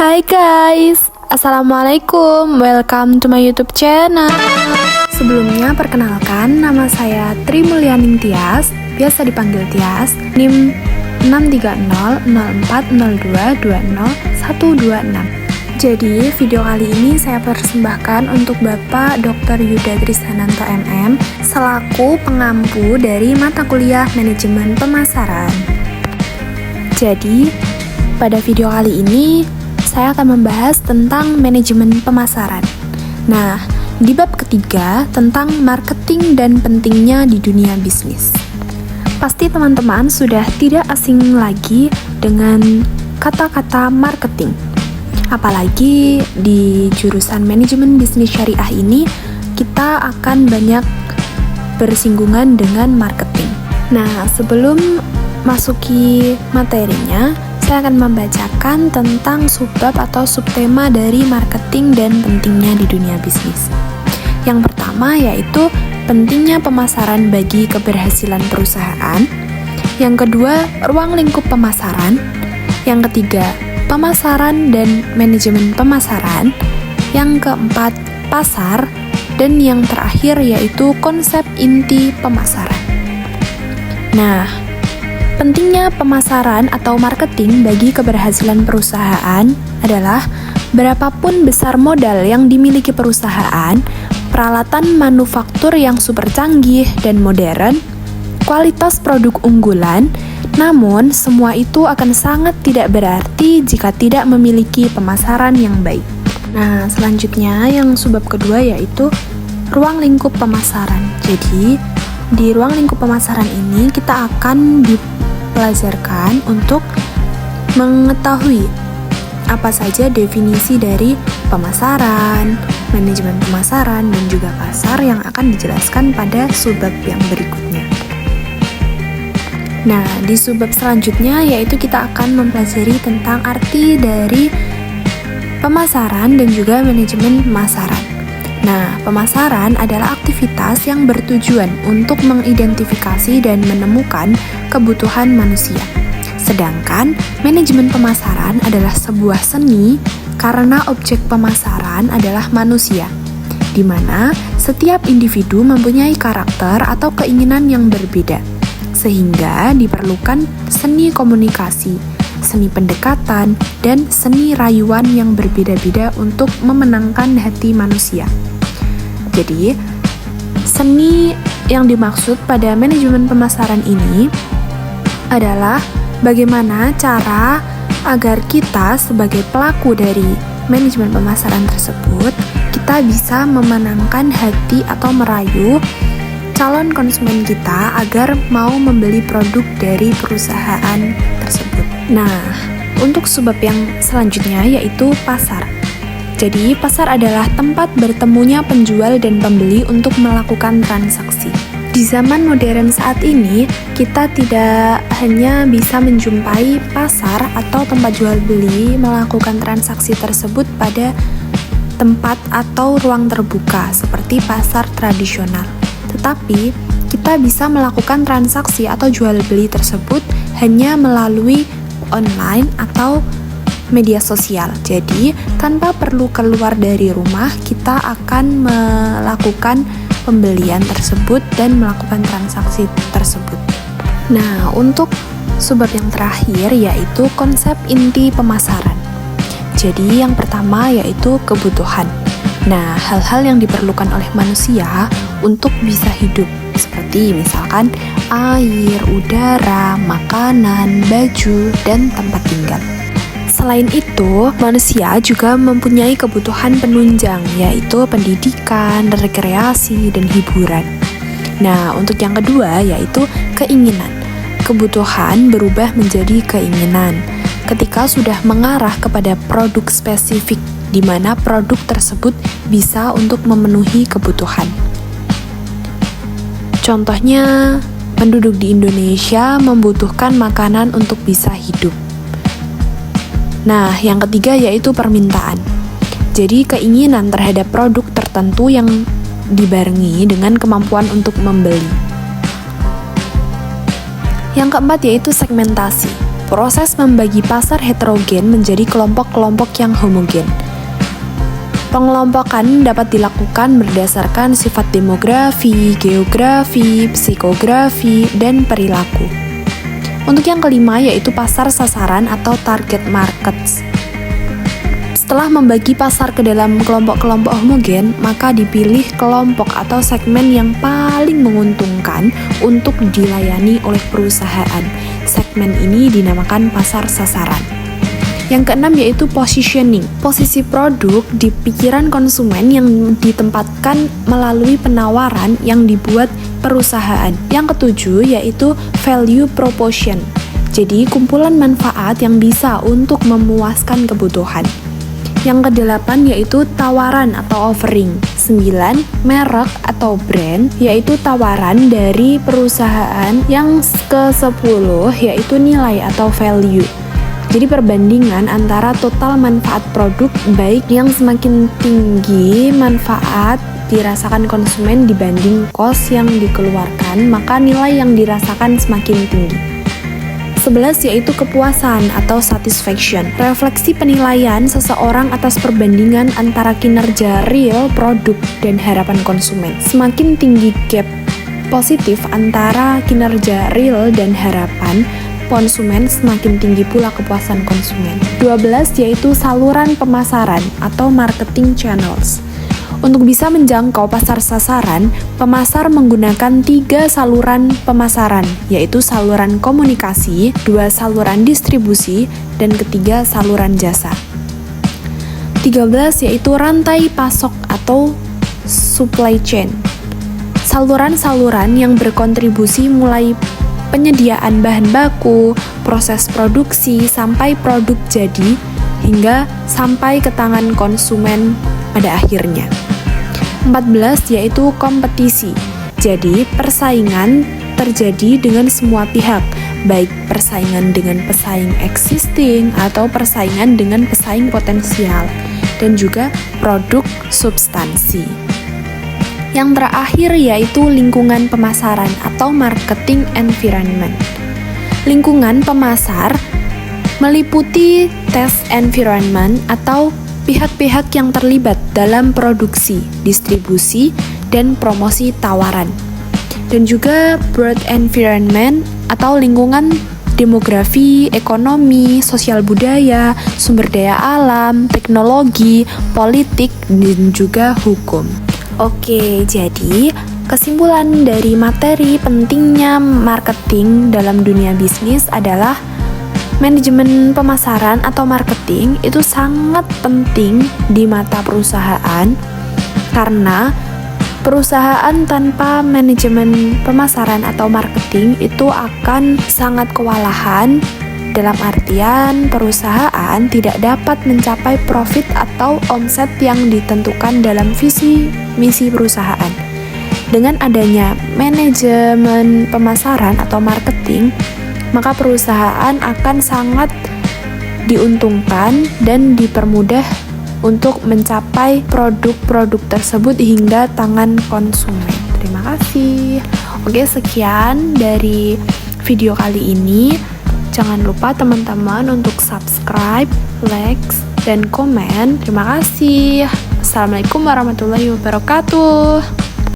Hai guys, Assalamualaikum, welcome to my YouTube channel. Sebelumnya perkenalkan, nama saya Tri Mulyaning Tias, biasa dipanggil Tias, NIM 6300402202126. Jadi video kali ini saya persembahkan untuk Bapak Dr. Yuda Trisananto MM selaku pengampu dari mata kuliah Manajemen Pemasaran. Jadi pada video kali ini saya akan membahas tentang manajemen pemasaran. Nah, di bab ketiga tentang marketing dan pentingnya di dunia bisnis. Pasti teman-teman sudah tidak asing lagi dengan kata-kata marketing. Apalagi di jurusan manajemen bisnis syariah ini, kita akan banyak bersinggungan dengan marketing. Nah, sebelum masuki materinya, saya akan membacakan tentang subbab atau subtema dari marketing dan pentingnya di dunia bisnis. Yang pertama yaitu pentingnya pemasaran bagi keberhasilan perusahaan. Yang kedua, ruang lingkup pemasaran. Yang ketiga, pemasaran dan manajemen pemasaran. Yang keempat, pasar. Dan yang terakhir yaitu konsep inti pemasaran. Nah, pentingnya pemasaran atau marketing bagi keberhasilan perusahaan adalah berapapun besar modal yang dimiliki perusahaan, peralatan manufaktur yang super canggih dan modern, kualitas produk unggulan, namun semua itu akan sangat tidak berarti jika tidak memiliki pemasaran yang baik. Nah, selanjutnya yang subbab kedua yaitu ruang lingkup pemasaran. Jadi, di ruang lingkup pemasaran ini kita akan dipelajarkan untuk mengetahui apa saja definisi dari pemasaran, manajemen pemasaran, dan juga pasar yang akan dijelaskan pada subbab yang berikutnya. Nah, di subbab selanjutnya yaitu kita akan mempelajari tentang arti dari pemasaran dan juga manajemen pemasaran. Nah, pemasaran adalah aktivitas yang bertujuan untuk mengidentifikasi dan menemukan kebutuhan manusia. Sedangkan manajemen pemasaran adalah sebuah seni karena objek pemasaran adalah manusia, di mana setiap individu mempunyai karakter atau keinginan yang berbeda, sehingga diperlukan seni komunikasi, seni pendekatan, dan seni rayuan yang berbeda-beda untuk memenangkan hati manusia. Jadi, seni yang dimaksud pada manajemen pemasaran ini adalah bagaimana cara agar kita sebagai pelaku dari manajemen pemasaran tersebut, kita bisa memenangkan hati atau merayu calon konsumen kita agar mau membeli produk dari perusahaan tersebut. Nah, untuk subbab yang selanjutnya yaitu pasar. Jadi, pasar adalah tempat bertemunya penjual dan pembeli untuk melakukan transaksi. Di zaman modern saat ini, kita tidak hanya bisa menjumpai pasar atau tempat jual beli melakukan transaksi tersebut pada tempat atau ruang terbuka seperti pasar tradisional. Tetapi, kita bisa melakukan transaksi atau jual beli tersebut hanya melalui online atau media sosial. Jadi, tanpa perlu keluar dari rumah, kita akan melakukan pembelian tersebut dan melakukan transaksi tersebut. Nah, untuk subbab yang terakhir yaitu konsep inti pemasaran. Jadi, yang pertama yaitu kebutuhan. Nah, hal-hal yang diperlukan oleh manusia untuk bisa hidup, seperti misalkan air, udara, makanan, baju, dan tempat tinggal. Selain itu, manusia juga mempunyai kebutuhan penunjang, yaitu pendidikan, rekreasi, dan hiburan. Nah, untuk yang kedua yaitu keinginan. Kebutuhan berubah menjadi keinginan ketika sudah mengarah kepada produk spesifik, di mana produk tersebut bisa untuk memenuhi kebutuhan. Contohnya, penduduk di Indonesia membutuhkan makanan untuk bisa hidup. Nah, yang ketiga yaitu permintaan. Jadi, keinginan terhadap produk tertentu yang dibarengi dengan kemampuan untuk membeli. Yang keempat yaitu segmentasi. proses membagi pasar heterogen menjadi kelompok-kelompok yang homogen. Pengelompokan dapat dilakukan berdasarkan sifat demografi, geografi, psikografi, dan perilaku. Untuk yang kelima yaitu pasar sasaran atau target markets. Setelah membagi pasar ke dalam kelompok-kelompok homogen, maka dipilih kelompok atau segmen yang paling menguntungkan untuk dilayani oleh perusahaan. Segmen ini dinamakan pasar sasaran. Yang keenam yaitu positioning, posisi produk di pikiran konsumen yang ditempatkan melalui penawaran yang dibuat perusahaan. Yang ketujuh yaitu value proposition, jadi kumpulan manfaat yang bisa untuk memuaskan kebutuhan. Yang kedelapan yaitu tawaran atau offering. 9. Merek atau brand, yaitu tawaran dari perusahaan. Yang ke-10 yaitu nilai atau value. Jadi perbandingan antara total manfaat produk, baik yang semakin tinggi manfaat dirasakan konsumen dibanding kos yang dikeluarkan, maka nilai yang dirasakan semakin tinggi. 11 yaitu kepuasan atau satisfaction, refleksi penilaian seseorang atas perbandingan antara kinerja real produk dan harapan konsumen. Semakin tinggi gap positif antara kinerja real dan harapan konsumen, semakin tinggi pula kepuasan konsumen. 12 yaitu saluran pemasaran atau marketing channels. Untuk bisa menjangkau pasar sasaran, pemasar menggunakan 3 saluran pemasaran, yaitu saluran komunikasi, 2 saluran distribusi, dan ketiga saluran jasa. 13 yaitu rantai pasok atau supply chain. Saluran-saluran yang berkontribusi mulai penyediaan bahan baku, proses produksi, sampai produk jadi, hingga sampai ke tangan konsumen pada akhirnya. 14 yaitu kompetisi. Jadi, persaingan terjadi dengan semua pihak, baik persaingan dengan pesaing existing atau persaingan dengan pesaing potensial, dan juga produk substansi. Yang terakhir yaitu lingkungan pemasaran atau marketing environment. Lingkungan pemasar meliputi test environment atau pihak-pihak yang terlibat dalam produksi, distribusi, dan promosi tawaran. Dan juga broad environment atau lingkungan demografi, ekonomi, sosial budaya, sumber daya alam, teknologi, politik, dan juga hukum. Oke, jadi kesimpulan dari materi pentingnya marketing dalam dunia bisnis adalah manajemen pemasaran atau marketing itu sangat penting di mata perusahaan, karena perusahaan tanpa manajemen pemasaran atau marketing itu akan sangat kewalahan. Dalam artian, perusahaan tidak dapat mencapai profit atau omset yang ditentukan dalam visi misi perusahaan. Dengan adanya manajemen pemasaran atau marketing, maka perusahaan akan sangat diuntungkan dan dipermudah untuk mencapai produk-produk tersebut hingga tangan konsumen. Terima kasih. Oke, sekian dari video kali ini. Jangan lupa teman-teman untuk subscribe, like, dan komen. Terima kasih. Assalamualaikum warahmatullahi wabarakatuh.